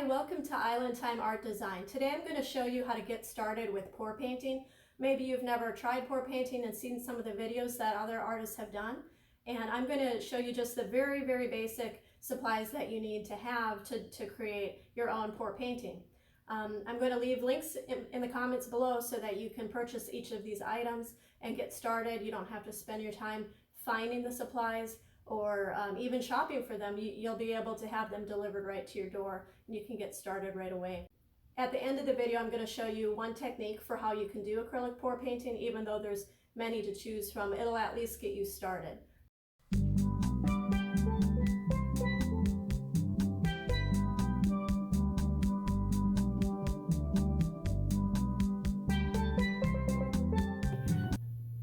Hi, welcome to Island Time Art Design. Today I'm going to show you how to get started with pour painting. Maybe you've never tried pour painting and seen some of the videos that other artists have done. And I'm going to show you just the very basic supplies that you need to have to create your own pour painting. I'm going to leave links in the comments below so that you can purchase each of these items and get started. You don't have to spend your time finding the supplies or even shopping for them. You'll be able to have them delivered right to your door and you can get started right away. At the end of the video, I'm going to show you one technique for how you can do acrylic pour painting. Even though there's many to choose from, it'll at least get you started.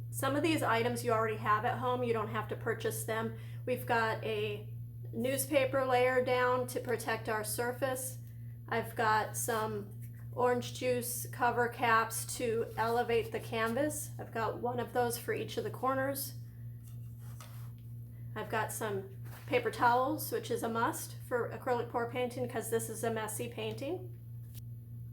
Some of these items you already have at home, you don't have to purchase them. We've got a newspaper layer down to protect our surface. I've got some orange juice cover caps to elevate the canvas. I've got one of those for each of the corners. I've got some paper towels, which is a must for acrylic pour painting because this is a messy painting.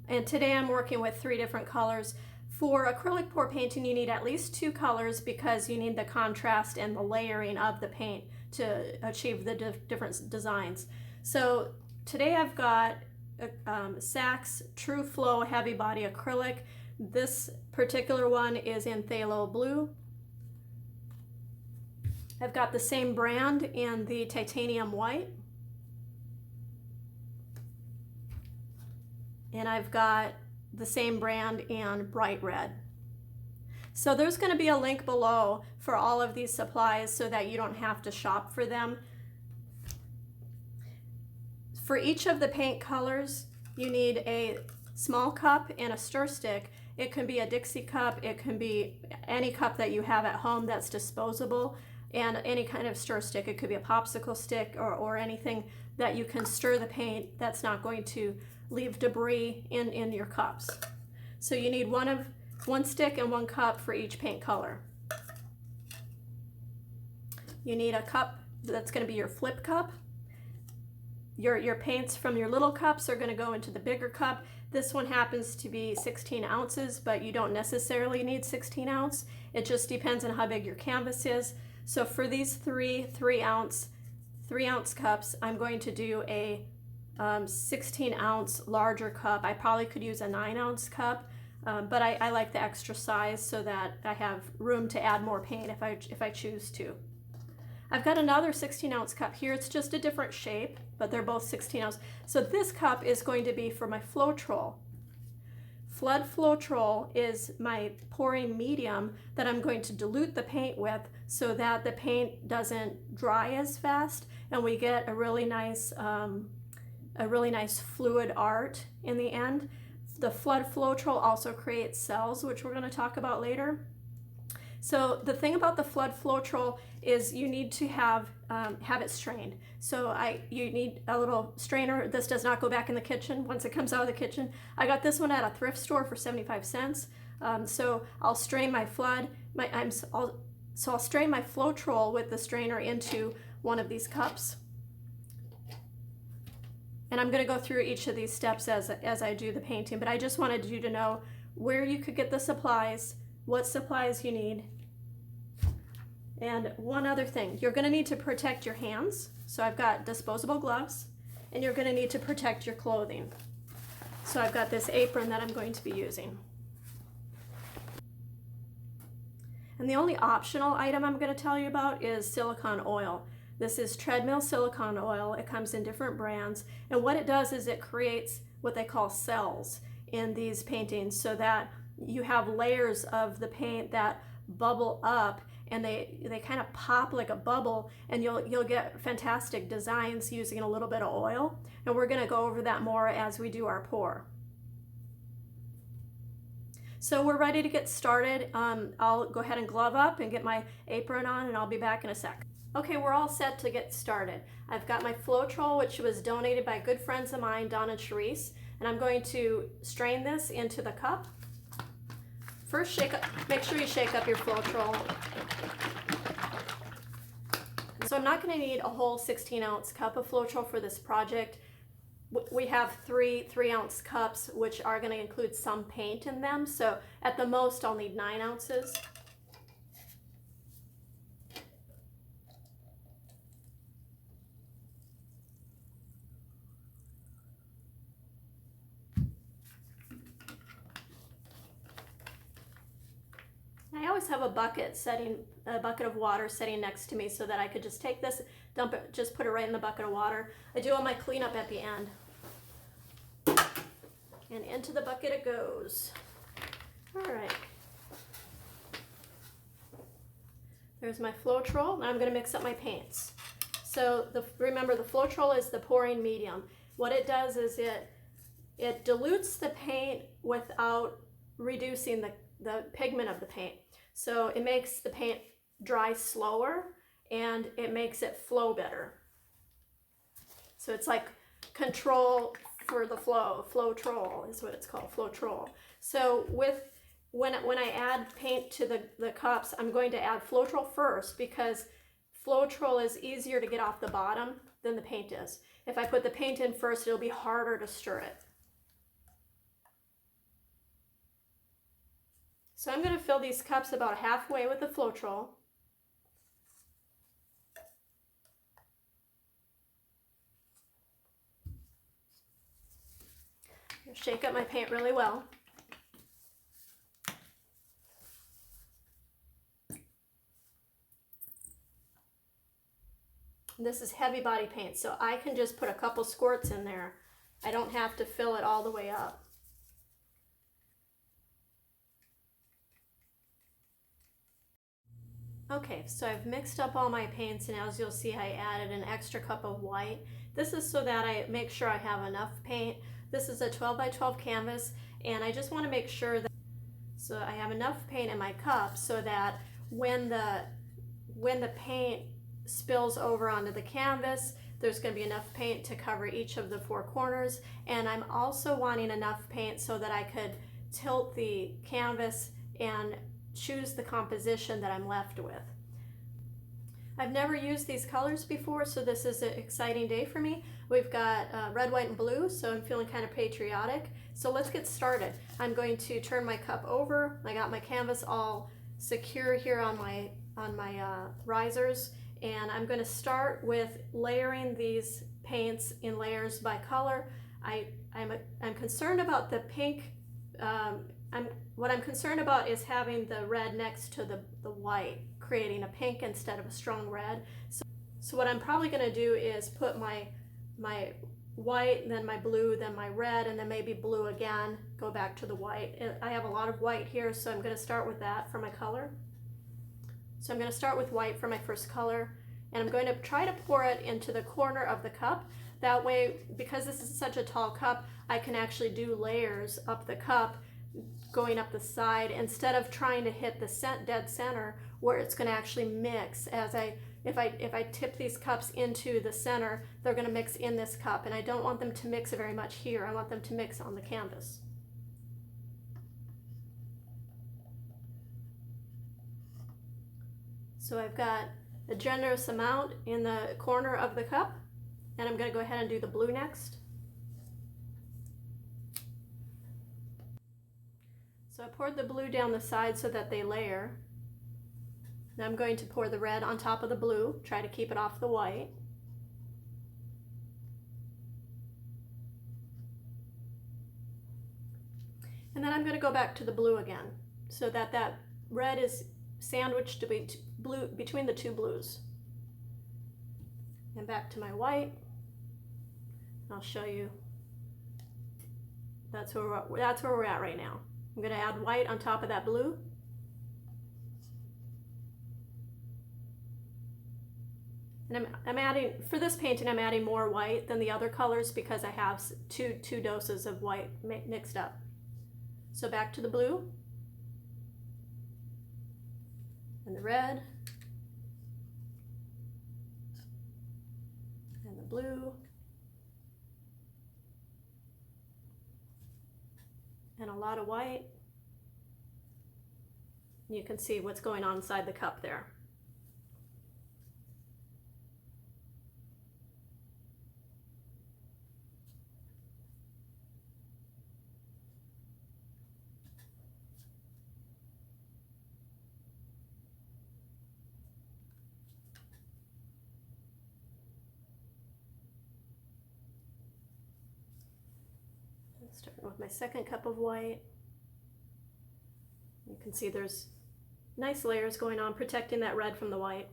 And today I'm working with 3 different colors. For acrylic pour painting, you need at least 2 colors because you need the contrast and the layering of the paint to achieve the different designs. So today I've got Saks True Flow Heavy Body Acrylic. This particular one is in phthalo blue. I've got the same brand in the titanium white. And I've got the same brand in bright red. So there's going to be a link below for all of these supplies so that you don't have to shop for them. For each of the paint colors, you need a small cup and a stir stick. It can be a Dixie cup, it can be any cup that you have at home that's disposable, and any kind of stir stick. It could be a popsicle stick or anything that you can stir the paint that's not going to leave debris in your cups. So you need one stick and 1 cup for each paint color. You need a cup that's going to be your flip cup. Your paints from your little cups are going to go into the bigger cup. This one happens to be 16 ounces, but you don't necessarily need 16 ounce. It just depends on how big your canvas is. So for these 3 ounce cups, I'm going to do a 16 ounce larger cup. I probably could use a 9 ounce cup, but I like the extra size so that I have room to add more paint if I choose to. I've got another 16 ounce cup here. It's just a different shape, but they're both 16 ounce. So this cup is going to be for my Floetrol. Flood Floetrol is my pouring medium that I'm going to dilute the paint with so that the paint doesn't dry as fast and we get a really nice fluid art in the end. The Flood Floetrol also creates cells, which we're going to talk about later. So the thing about the Flood Floetrol is you need to have it strained. So you need a little strainer. This does not go back in the kitchen once it comes out of the kitchen. I got this one at a thrift store for 75 cents. So I'll strain my Flood. I'll strain my Floetrol with the strainer into one of these cups. And I'm going to go through each of these steps as I do the painting, but I just wanted you to know where you could get the supplies, what supplies you need. And one other thing, you're going to need to protect your hands. So I've got disposable gloves, and you're going to need to protect your clothing. So I've got this apron that I'm going to be using. And the only optional item I'm going to tell you about is silicone oil. This is treadmill silicone oil. It comes in different brands, and what it does is it creates what they call cells in these paintings so that you have layers of the paint that bubble up and they kind of pop like a bubble, and you'll get fantastic designs using a little bit of oil, and we're going to go over that more as we do our pour. So we're ready to get started. I'll go ahead and glove up and get my apron on, and I'll be back in a sec. Okay, we're all set to get started. I've got my Floetrol, which was donated by good friends of mine, Don and Charisse, and I'm going to strain this into the cup. First, make sure you shake up your Floetrol. So I'm not going to need a whole 16 ounce cup of Floetrol for this project. we have three 3-ounce cups, which are going to include some paint in them. So at the most, I'll need 9 ounces. I always have a bucket of water sitting next to me so that I could just take this, dump it, just put it right in the bucket of water. I do all my cleanup at the end. And into the bucket it goes. All right. There's my Floetrol. Now I'm going to mix up my paints. So remember, the Floetrol is the pouring medium. What it does is it dilutes the paint without reducing the pigment of the paint. So it makes the paint dry slower and it makes it flow better. So it's like control for the flow. Floetrol is what it's called, Floetrol. So when I add paint to the cups, I'm going to add Floetrol first because Floetrol is easier to get off the bottom than the paint is. If I put the paint in first, it'll be harder to stir it. So I'm going to fill these cups about halfway with the Floetrol. Shake up my paint really well. This is heavy body paint, so I can just put a couple squirts in there. I don't have to fill it all the way up. Okay, so I've mixed up all my paints, and as you'll see, I added an extra cup of white. This is so that I make sure I have enough paint. This is a 12 by 12 canvas, and I just want to make sure that so I have enough paint in my cup so that when the paint spills over onto the canvas, there's going to be enough paint to cover each of the 4 corners. And I'm also wanting enough paint so that I could tilt the canvas and choose the composition that I'm left with. I've never used these colors before, so this is an exciting day for me. We've got red, white, and blue, so I'm feeling kind of patriotic. So let's get started. I'm going to turn my cup over. I got my canvas all secure here on my risers, and I'm going to start with layering these paints in layers by color. I'm concerned about the pink. What I'm concerned about is having the red next to the white, creating a pink instead of a strong red. So what I'm probably going to do is put my white, then my blue, then my red, and then maybe blue again, go back to the white. I have a lot of white here, so I'm going to start with that for my color. So I'm going to start with white for my first color, and I'm going to try to pour it into the corner of the cup. That way, because this is such a tall cup, I can actually do layers up the cup, going up the side, instead of trying to hit the dead center where it's going to actually mix. If I tip these cups into the center, they're going to mix in this cup, and I don't want them to mix very much here. I want them to mix on the canvas. So I've got a generous amount in the corner of the cup, and I'm going to go ahead and do the blue next. So I poured the blue down the side so that they layer. Now I'm going to pour the red on top of the blue, try to keep it off the white. And then I'm going to go back to the blue again so that that red is sandwiched between the 2 blues. And back to my white. I'll show you. That's where we're at right now. I'm going to add white on top of that blue. And I'm adding, for this painting, I'm adding more white than the other colors because I have two doses of white mixed up. So back to the blue and the red and the blue and a lot of white. You can see what's going on inside the cup there. Starting with my second cup of white. You can see there's nice layers going on, protecting that red from the white.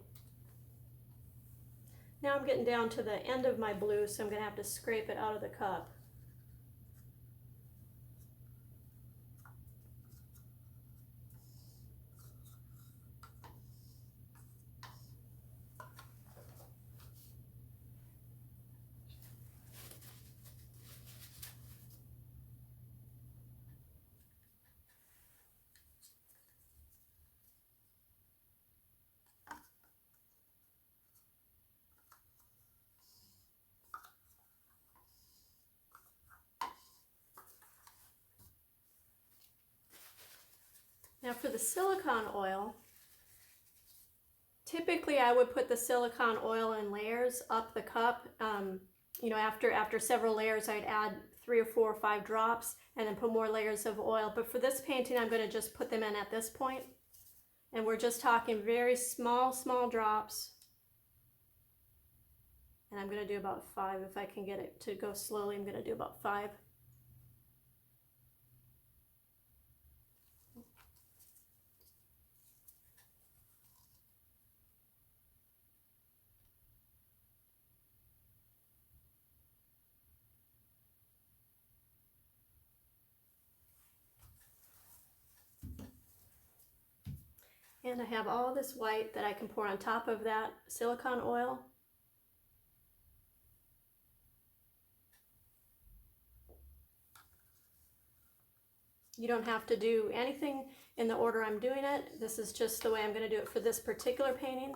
Now I'm getting down to the end of my blue, so I'm going to have to scrape it out of the cup. Now for the silicone oil, typically I would put the silicone oil in layers up the cup. You know, after several layers, I'd add 3 or 4 or 5 drops and then put more layers of oil. But for this painting, I'm going to just put them in at this point. And we're just talking very small drops. And I'm going to do about 5. If I can get it to go slowly, I'm going to do about 5. And I have all this white that I can pour on top of that silicone oil. You don't have to do anything in the order I'm doing it. This is just the way I'm going to do it for this particular painting.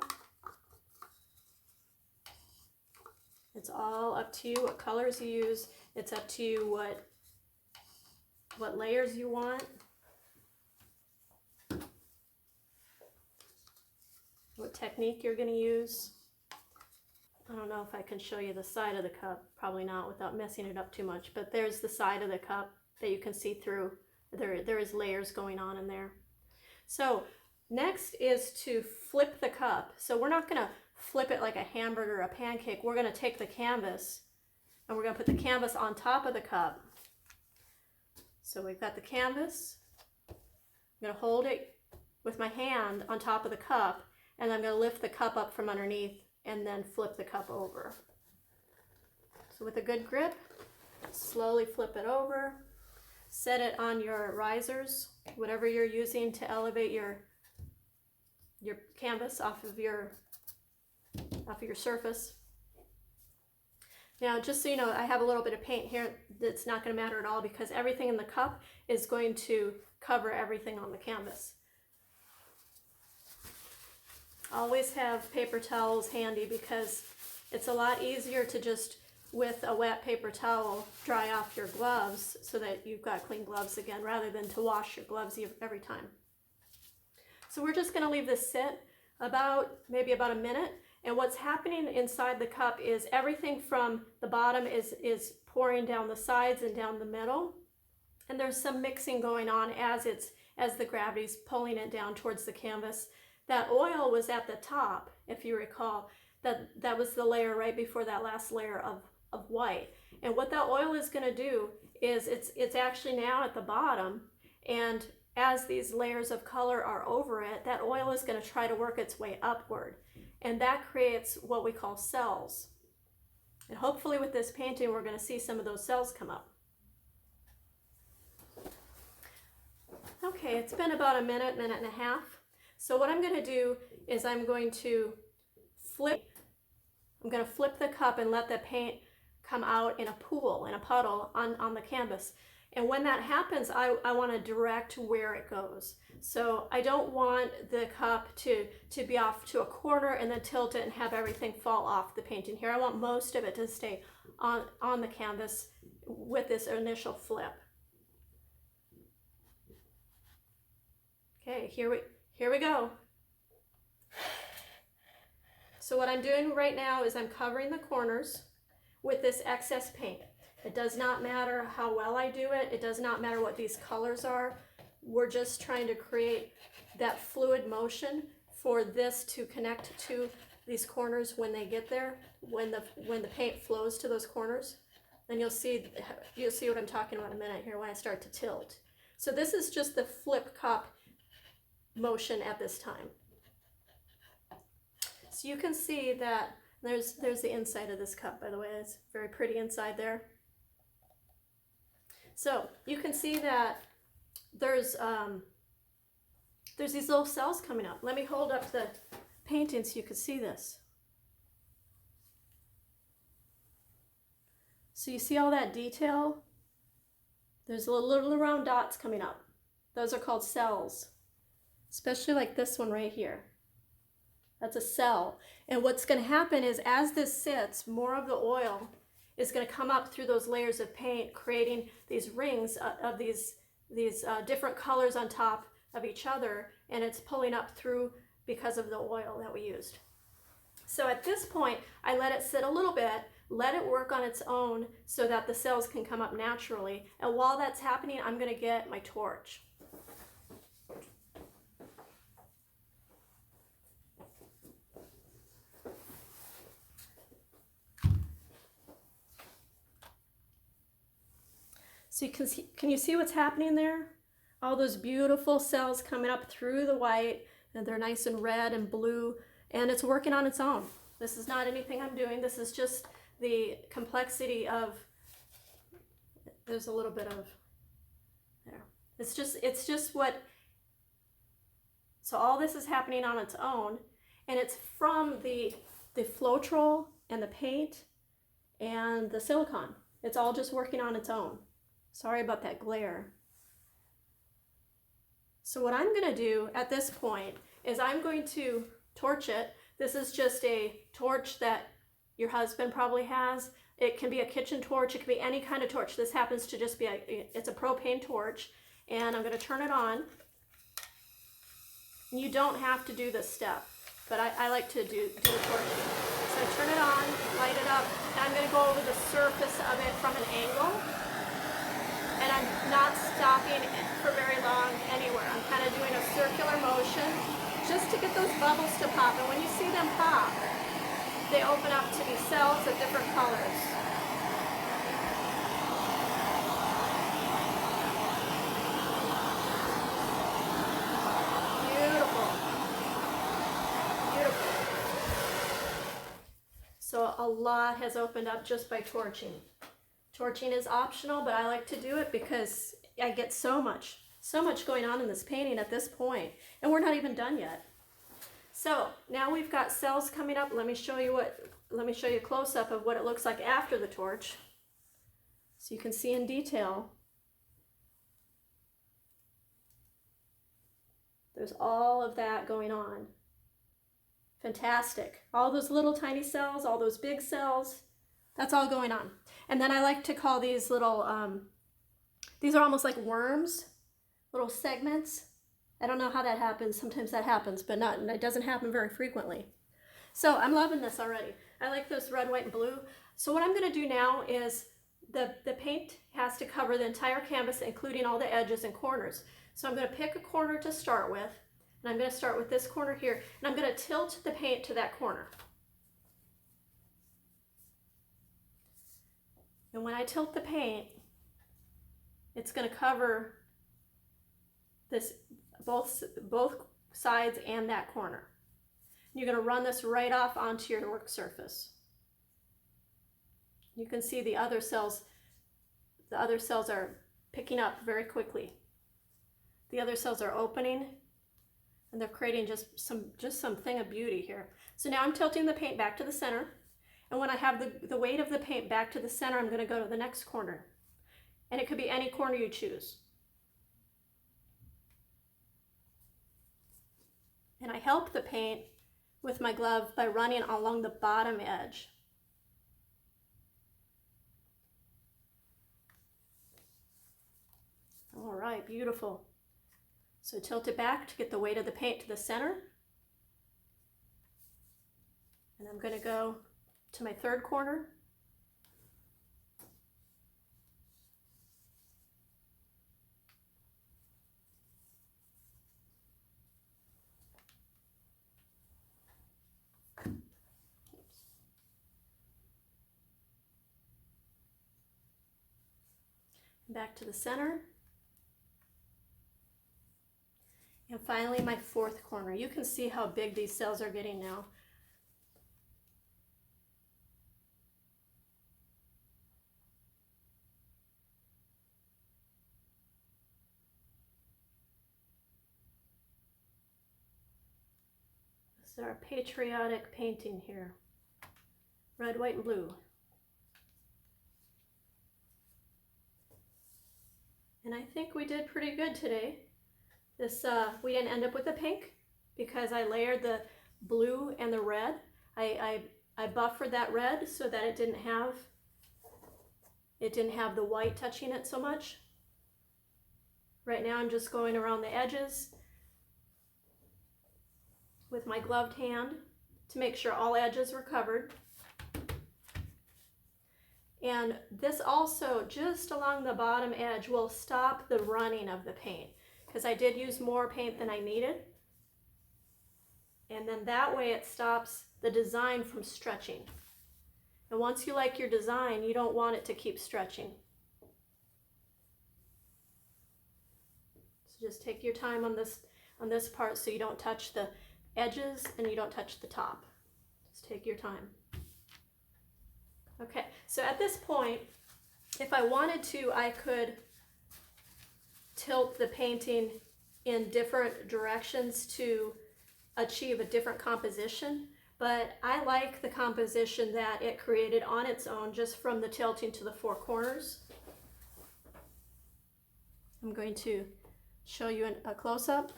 It's all up to you what colors you use. It's up to you what layers you want. What technique you're going to use. I don't know if I can show you the side of the cup. Probably not without messing it up too much. But there's the side of the cup that you can see through. There is layers going on in there. So next is to flip the cup. So we're not going to flip it like a hamburger or a pancake. We're going to take the canvas and we're going to put the canvas on top of the cup. So we've got the canvas. I'm going to hold it with my hand on top of the cup, and I'm going to lift the cup up from underneath and then flip the cup over. So with a good grip, slowly flip it over. Set it on your risers, whatever you're using to elevate your canvas off of your surface. Now, just so you know, I have a little bit of paint here that's not going to matter at all because everything in the cup is going to cover everything on the canvas. Always have paper towels handy because it's a lot easier to just, with a wet paper towel, dry off your gloves so that you've got clean gloves again rather than to wash your gloves every time. So we're just going to leave this sit maybe about a minute. And what's happening inside the cup is everything from the bottom is pouring down the sides and down the middle. And there's some mixing going on as the gravity's pulling it down towards the canvas. That oil was at the top, if you recall. That was the layer right before that last layer of white. And what that oil is going to do is it's actually now at the bottom, and as these layers of color are over it, that oil is going to try to work its way upward. And that creates what we call cells. And hopefully with this painting, we're going to see some of those cells come up. Okay, it's been about a minute and a half. So what I'm going to do is I'm going to flip the cup and let the paint come out in a pool, in a puddle on the canvas. And when that happens, I want to direct where it goes. So I don't want the cup to be off to a corner and then tilt it and have everything fall off the painting here. I want most of it to stay on the canvas with this initial flip. Okay, here we go. So what I'm doing right now is I'm covering the corners with this excess paint. It does not matter how well I do it. It does not matter what these colors are. We're just trying to create that fluid motion for this to connect to these corners when they get there, when the paint flows to those corners. And you'll see what I'm talking about in a minute here when I start to tilt. So this is just the flip cup motion at this time. So you can see that there's the inside of this cup, by the way. It's very pretty inside there. So you can see that there's these little cells coming up. Let me hold up the painting so you can see this. So you see all that detail? There's little round dots coming up. Those are called cells, especially like this one right here. That's a cell. And what's going to happen is as this sits, more of the oil is going to come up through those layers of paint, creating these rings of these different colors on top of each other, and it's pulling up through because of the oil that we used. So at this point, I let it sit a little bit, let it work on its own so that the cells can come up naturally. And while that's happening, I'm going to get my torch. So can you see what's happening there? All those beautiful cells coming up through the white, and they're nice and red and blue, and it's working on its own. This is not anything I'm doing. This is just the complexity of, there's a little bit of, there. It's just what, so all this is happening on its own, and it's from the Floetrol and the paint and the silicone. It's all just working on its own. Sorry about that glare. So what I'm going to do at this point is I'm going to torch it. This is just a torch that your husband probably has. It can be a kitchen torch. It can be any kind of torch. This happens to just be it's a propane torch. And I'm going to turn it on. You don't have to do this step, but I like to do the torching. So I turn it on, light it up, and I'm going to go over the surface of it from an angle. And I'm not stopping for very long anywhere. I'm kind of doing a circular motion just to get those bubbles to pop. And when you see them pop, they open up to be cells of different colors. Beautiful. Beautiful. So a lot has opened up just by torching. Torching is optional, but I like to do it because I get so much going on in this painting at this point, and we're not even done yet. So now we've got cells coming up. Let me show you a close-up of what it looks like after the torch, so you can see in detail. There's all of that going on. Fantastic. All those little tiny cells, all those big cells, that's all going on. And then I like to call these little, these are almost like worms, little segments. I don't know how that happens. Sometimes that happens, but it doesn't happen very frequently. So I'm loving this already. I like this red, white, and blue. So what I'm going to do now is the paint has to cover the entire canvas, including all the edges and corners. So I'm going to pick a corner to start with, and I'm going to start with this corner here, and I'm going to tilt the paint to that corner. And when I tilt the paint, it's going to cover this both sides and that corner. And you're going to run this right off onto your work surface. You can see the other cells are picking up very quickly. The other cells are opening, and they're creating just something of beauty here. So now I'm tilting the paint back to the center. And when I have the weight of the paint back to the center, I'm going to go to the next corner. And it could be any corner you choose. And I help the paint with my glove by running along the bottom edge. All right, beautiful. So tilt it back to get the weight of the paint to the center. And I'm going to go to my third corner. Back to the center. And finally, my fourth corner. You can see how big these cells are getting now. This is our patriotic painting here. Red, white, and blue. And I think we did pretty good today. This we didn't end up with the pink because I layered the blue and the red. I buffered that red so that it didn't have the white touching it so much. Right now I'm just going around the edges with my gloved hand to make sure all edges were covered. And this also, just along the bottom edge, will stop the running of the paint, because I did use more paint than I needed. And then that way it stops the design from stretching. And once you like your design, you don't want it to keep stretching. So just take your time on this part so you don't touch the edges and you don't touch the top. Just take your time. Okay, so at this point, if I wanted to, I could tilt the painting in different directions to achieve a different composition, but I like the composition that it created on its own just from the tilting to the four corners. I'm going to show you a close-up.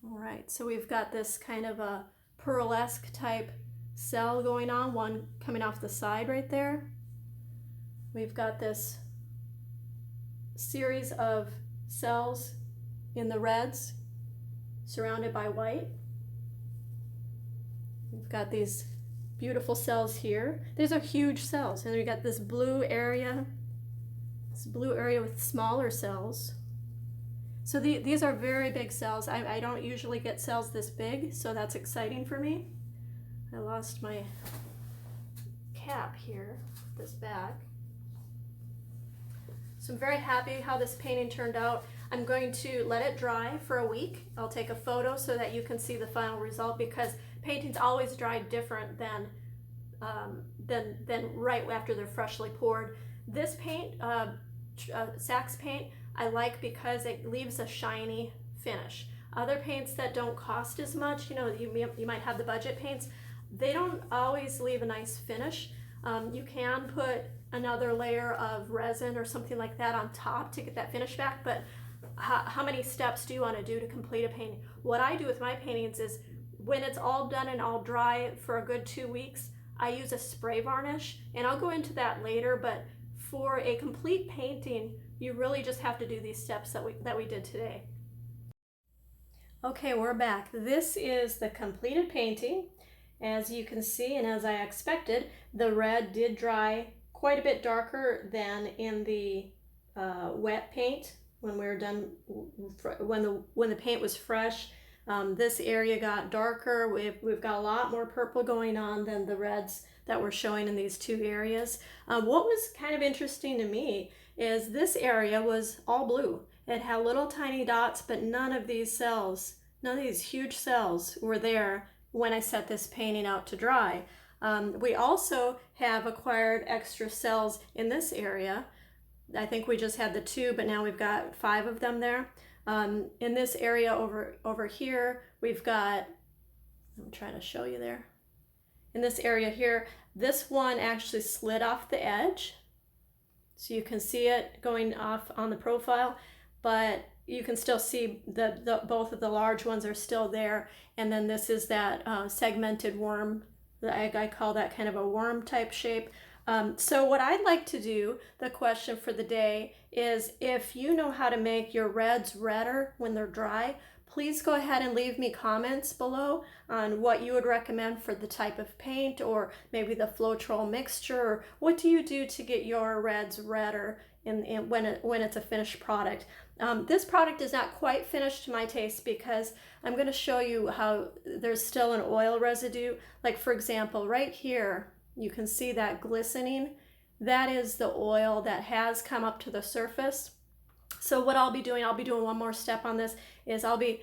All right, so we've got this kind of a pearlesque type cell going on, one coming off the side right there. We've got this series of cells in the reds surrounded by white. We've got these beautiful cells here. These are huge cells, and we've got this blue area with smaller cells. So these are very big cells. I don't usually get cells this big, so that's exciting for me. I lost my cap here, this back. So I'm very happy how this painting turned out. I'm going to let it dry for a week. I'll take a photo so that you can see the final result, because paintings always dry different than right after they're freshly poured. This paint, Sax paint, I like because it leaves a shiny finish. Other paints that don't cost as much, you might have the budget paints, they don't always leave a nice finish. You can put another layer of resin or something like that on top to get that finish back, but how many steps do you want to do to complete a painting? What I do with my paintings is when it's all done and all dry for a good 2 weeks, I use a spray varnish, and I'll go into that later, but for a complete painting, you really just have to do these steps that we did today. Okay, we're back. This is the completed painting. As you can see, and as I expected, the red did dry quite a bit darker than in the wet paint when we were done, when the paint was fresh. This area got darker. We've got a lot more purple going on than the reds that we're showing in these two areas. What was kind of interesting to me is this area was all blue. It had little tiny dots, but none of these huge cells were there when I set this painting out to dry. We also have acquired extra cells in this area. I think we just had the 2, but now we've got 5 of them there. In this area over here, we've got, I'm trying to show you there. In this area here, this one actually slid off the edge. So you can see it going off on the profile, but you can still see both of the large ones are still there. And then this is that segmented worm. I call that kind of a worm type shape. So what I'd like to do, the question for the day, is if you know how to make your reds redder when they're dry, please go ahead and leave me comments below on what you would recommend for the type of paint, or maybe the Floetrol mixture, or what do you do to get your reds redder when it's a finished product. This product is not quite finished to my taste because I'm going to show you how there's still an oil residue. Like for example, right here, you can see that glistening that is the oil that has come up to the surface. So what I'll be doing one more step on this, is I'll be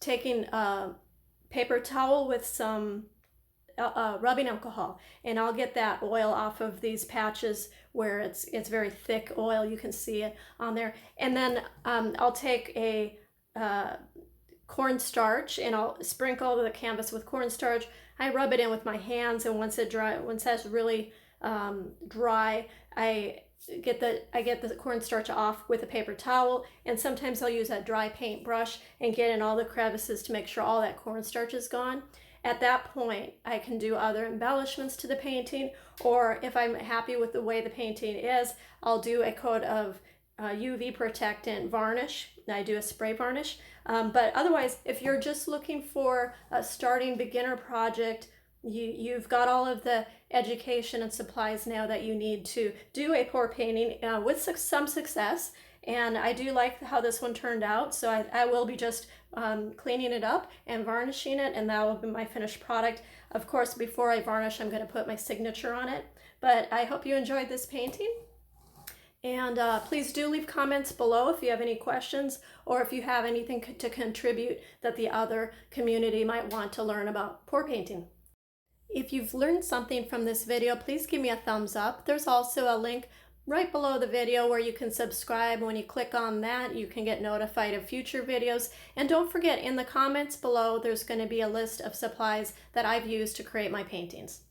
taking a paper towel with some rubbing alcohol, and I'll get that oil off of these patches where it's very thick oil. You can see it on there. And then I'll take a cornstarch, and I'll sprinkle the canvas with cornstarch. I rub it in with my hands, and once that's really dry, I get the cornstarch off with a paper towel, and sometimes I'll use a dry paint brush and get in all the crevices to make sure all that cornstarch is gone. At that point, I can do other embellishments to the painting, or if I'm happy with the way the painting is, I'll do a coat of UV protectant varnish. I do a spray varnish. But otherwise, if you're just looking for a starting beginner project, you've got all of the education and supplies now that you need to do a pour painting with some success. And I do like how this one turned out, so I will be just cleaning it up and varnishing it, and that will be my finished product. Of course, before I varnish, I'm going to put my signature on it. But I hope you enjoyed this painting. And please do leave comments below if you have any questions, or if you have anything to contribute that the other community might want to learn about pour painting. If you've learned something from this video, please give me a thumbs up. There's also a link right below the video where you can subscribe. When you click on that, you can get notified of future videos. And don't forget, in the comments below, there's going to be a list of supplies that I've used to create my paintings.